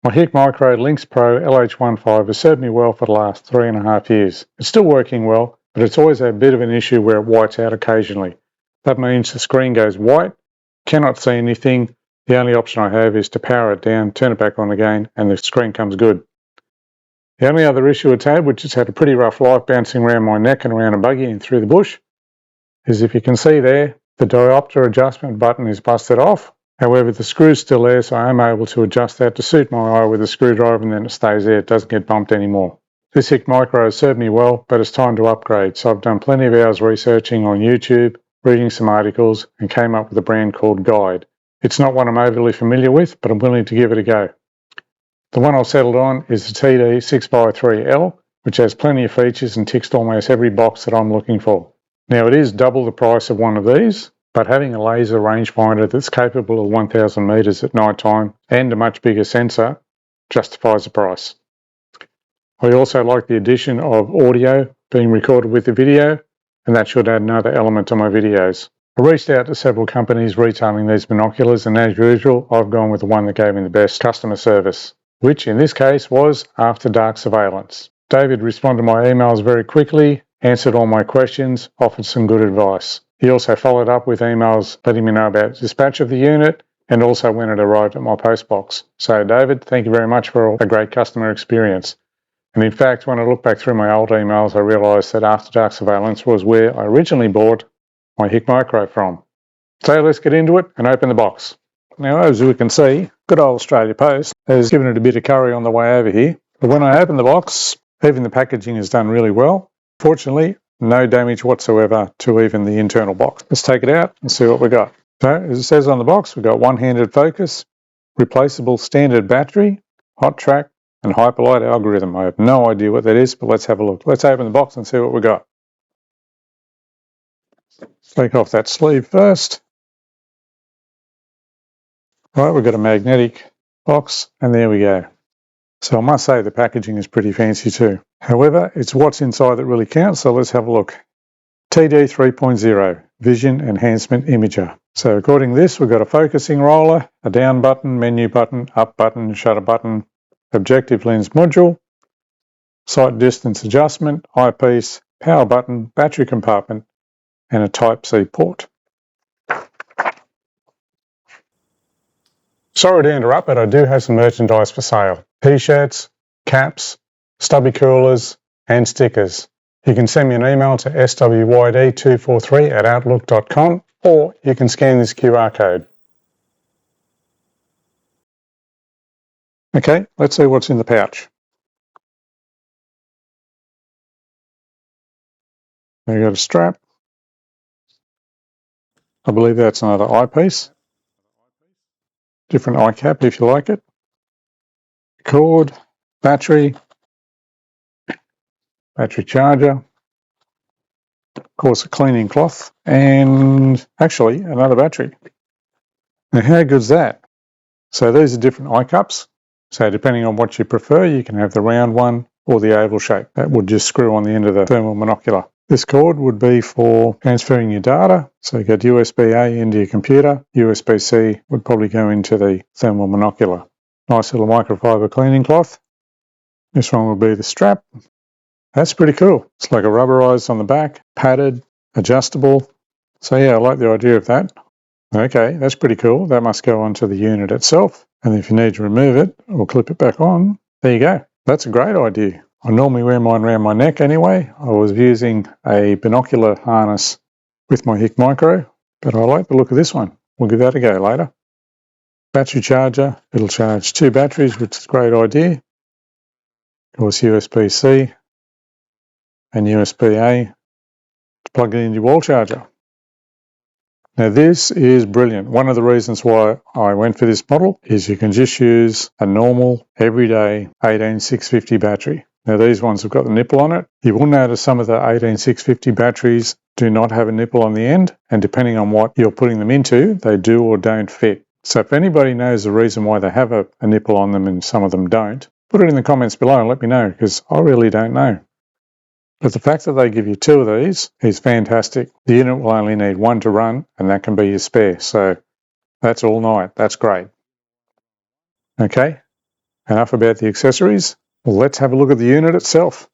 My Hikmicro Lynx Pro LH15 has served me well for the last 3.5 years. It's still working well, but it's always a bit of an issue where it whites out occasionally. That means the screen goes white, cannot see anything. The only option I have is to power it down, turn it back on again, and the screen comes good. The only other issue it's had, which has had a pretty rough life bouncing around my neck and around a buggy and through the bush, is if you can see there, the diopter adjustment button is busted off. However, the screw's still there, so I am able to adjust that to suit my eye with a screwdriver, and then it stays there. It doesn't get bumped anymore. This Hikmicro has served me well, but it's time to upgrade. So I've done plenty of hours researching on YouTube, reading some articles, and came up with a brand called Guide. It's not one I'm overly familiar with, but I'm willing to give it a go. The one I've settled on is the TD653L, which has plenty of features and ticks almost every box that I'm looking for. Now, it is double the price of one of these, but having a laser rangefinder that's capable of 1,000 metres at night time and a much bigger sensor justifies the price. I also like the addition of audio being recorded with the video, and that should add another element to my videos. I reached out to several companies retailing these binoculars, and as usual, I've gone with the one that gave me the best customer service, which in this case was After Dark Surveillance. David responded to my emails very quickly, answered all my questions, offered some good advice. He also followed up with emails letting me know about dispatch of the unit and also when it arrived at my postbox. So David, thank you very much for a great customer experience. And in fact, when I look back through my old emails, I realised that After Dark Surveillance was where I originally bought my Hikmicro from. So let's get into it and open the box. Now, as we can see, good old Australia Post has given it a bit of curry on the way over here. But when I open the box, even the packaging is done really well. Fortunately, no damage whatsoever to even the internal box. Let's take it out and see what we got. So, as it says on the box, we've got one-handed focus, replaceable standard battery, hot track, and hyperlight algorithm. I have no idea what that is, but let's have a look. Let's open the box and see what we got. Take off that sleeve first. Right, we've got a magnetic box, and there we go. So I must say the packaging is pretty fancy too. However, it's what's inside that really counts, so let's have a look. TD 3.0, Vision Enhancement Imager. So according to this, we've got a focusing roller, a down button, menu button, up button, shutter button, objective lens module, sight distance adjustment, eyepiece, power button, battery compartment, and a Type-C port. Sorry to interrupt, but I do have some merchandise for sale. T-shirts, caps, Stubbie coolers, and stickers. You can send me an email to swyd243@outlook.com, or you can scan this QR code. Okay, let's see what's in the pouch. We've got a strap. I believe that's another eyepiece. Different eye cap if you like it. Cord, battery charger, of course a cleaning cloth, and actually another battery. Now how good's that? So these are different eye cups. So depending on what you prefer, you can have the round one or the oval shape. That would just screw on the end of the thermal monocular. This cord would be for transferring your data. So you got USB-A into your computer. USB-C would probably go into the thermal monocular. Nice little microfiber cleaning cloth. This one would be the strap. That's pretty cool. It's like a rubberized on the back, padded, adjustable. So yeah, I like the idea of that. Okay, that's pretty cool. That must go onto the unit itself. And if you need to remove it or clip it back on, there you go. That's a great idea. I normally wear mine around my neck anyway. I was using a binocular harness with my Hikmicro, but I like the look of this one. We'll give that a go later. Battery charger. It'll charge 2 batteries, which is a great idea. Of course, USB-C and USB-A to plug it into your wall charger. Now this is brilliant. One of the reasons why I went for this model is you can just use a normal, everyday 18650 battery. Now these ones have got the nipple on it. You will notice some of the 18650 batteries do not have a nipple on the end, and depending on what you're putting them into, they do or don't fit. So if anybody knows the reason why they have a nipple on them and some of them don't, put it in the comments below and let me know, because I really don't know. But the fact that they give you 2 of these is fantastic. The unit will only need 1 to run, and that can be your spare. So that's all night. That's great. Okay. Enough about the accessories. Well, let's have a look at the unit itself.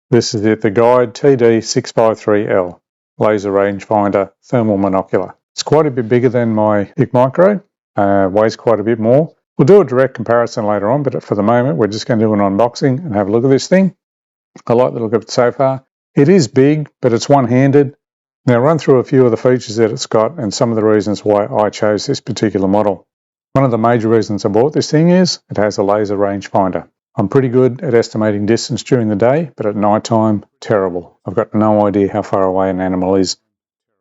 This is it, the Guide TD653L laser rangefinder thermal monocular. It's quite a bit bigger than my Hikmicro, weighs quite a bit more. We'll do a direct comparison later on, but for the moment we're just going to do an unboxing and have a look at this thing. I like the look of it so far. It is big, but it's one-handed. Now I'll run through a few of the features that it's got and some of the reasons why I chose this particular model. One of the major reasons I bought this thing is it has a laser rangefinder. I'm pretty good at estimating distance during the day, but at night time, terrible. I've got no idea how far away an animal is.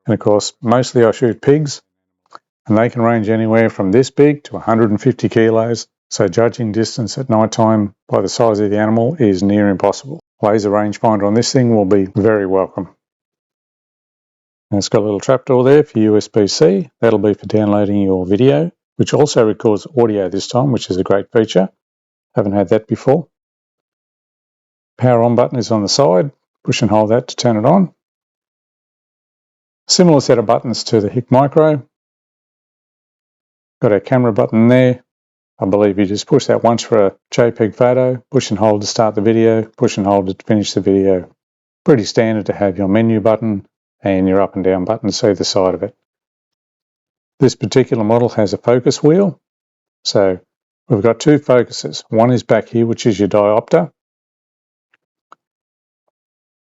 And of course, mostly I shoot pigs, and they can range anywhere from this big to 150 kilos, so judging distance at night time by the size of the animal is near impossible. Laser rangefinder on this thing will be very welcome. And it's got a little trapdoor there for USB-C. That'll be for downloading your video, which also records audio this time, which is a great feature. Haven't had that before. Power on button is on the side. Push and hold that to turn it on. Similar set of buttons to the Hikmicro. Got our camera button there. I believe you just push that once for a JPEG photo, push and hold to start the video, push and hold to finish the video. Pretty standard to have your menu button and your up and down buttons either side of it. This particular model has a focus wheel. So we've got two focuses. One is back here, which is your diopter.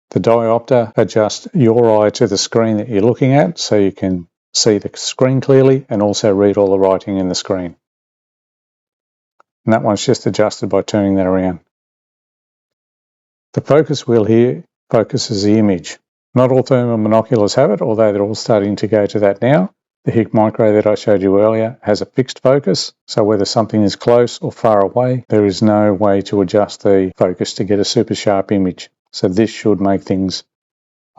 The diopter adjusts your eye to the screen that you're looking at so you can see the screen clearly and also read all the writing in the screen. And that one's just adjusted by turning that around. The focus wheel here focuses the image. Not all thermal monoculars have it, although they're all starting to go to that now. The Hikmicro that I showed you earlier has a fixed focus, so whether something is close or far away, there is no way to adjust the focus to get a super sharp image. So this should make things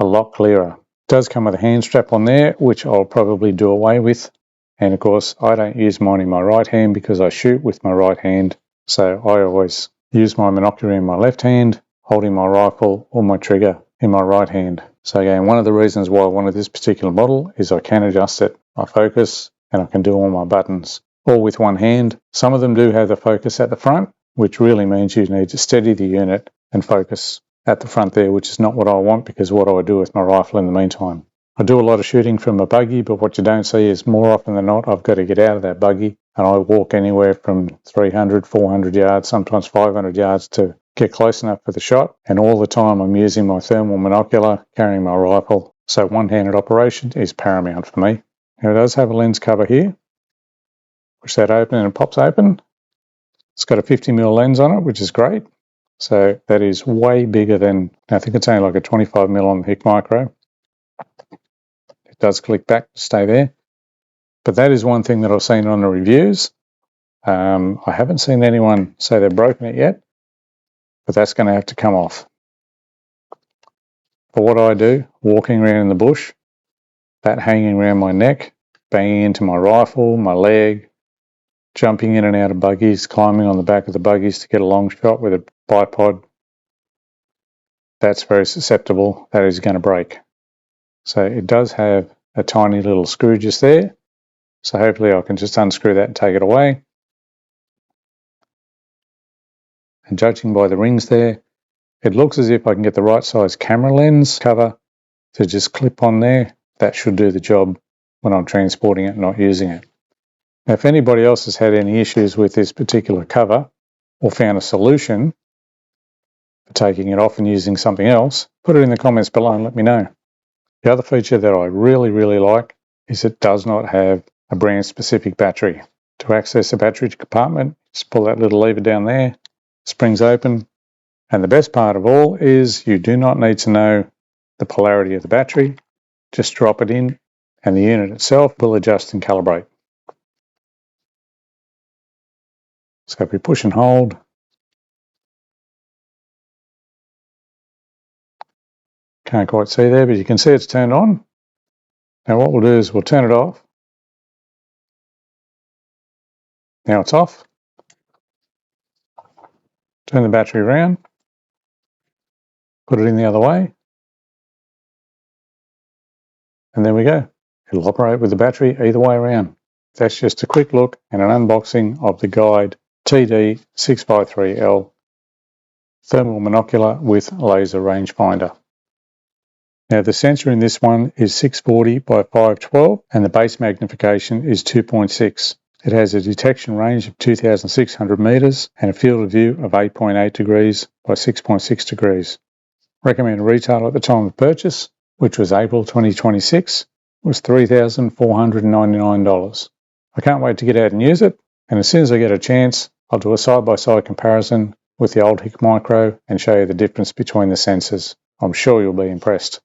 a lot clearer. It does come with a hand strap on there, which I'll probably do away with. And of course, I don't use mine in my right hand because I shoot with my right hand. So I always use my monocular in my left hand, holding my rifle or my trigger in my right hand. So again, one of the reasons why I wanted this particular model is I can adjust it, my focus, and I can do all my buttons all with one hand. Some of them do have the focus at the front, which really means you need to steady the unit and focus at the front there, which is not what I want because what I do with my rifle in the meantime. I do a lot of shooting from a buggy, but what you don't see is more often than not, I've got to get out of that buggy and I walk anywhere from 300, 400 yards, sometimes 500 yards to get close enough for the shot. And all the time I'm using my thermal monocular, carrying my rifle. So one-handed operation is paramount for me. Now it does have a lens cover here. Push that open and it pops open. It's got a 50mm lens on it, which is great. So that is way bigger than, I think it's only like a 25mm on the Hikmicro. It does click back to stay there. But that is one thing that I've seen on the reviews. I haven't seen anyone say they've broken it yet, but that's going to have to come off. For what I do, walking around in the bush, that hanging around my neck, banging into my rifle, my leg, jumping in and out of buggies, climbing on the back of the buggies to get a long shot with a bipod, that's very susceptible. That is going to break. So it does have a tiny little screw just there. So hopefully I can just unscrew that and take it away. And judging by the rings there, it looks as if I can get the right size camera lens cover to just clip on there. That should do the job when I'm transporting it and not using it. Now, if anybody else has had any issues with this particular cover or found a solution for taking it off and using something else, put it in the comments below and let me know. The other feature that I really like is it does not have a brand specific battery. To access the battery compartment, just pull that little lever down there, springs open, and the best part of all is you do not need to know the polarity of the battery. Just drop it in and the unit itself will adjust and calibrate. So if we push and hold, can't quite see there, but you can see it's turned on. Now what we'll do is we'll turn it off. Now it's off. Turn the battery around. Put it in the other way. And there we go. It'll operate with the battery either way around. that's just a quick look and an unboxing of the guide TD653L Thermal Monocular with Laser Rangefinder. Now the sensor in this one is 640 by 512 and the base magnification is 2.6. It has a detection range of 2,600 metres and a field of view of 8.8 degrees by 6.6 degrees. Recommended retail at the time of purchase, which was April 2026, was $3,499. I can't wait to get out and use it, and as soon as I get a chance, I'll do a side-by-side comparison with the old Hikmicro and show you the difference between the sensors. I'm sure you'll be impressed.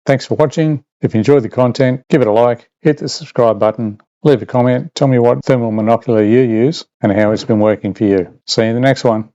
Thanks for watching. If you enjoyed the content, give it a like, hit the subscribe button, leave a comment, tell me what thermal monocular you use and how it's been working for you. See you in the next one.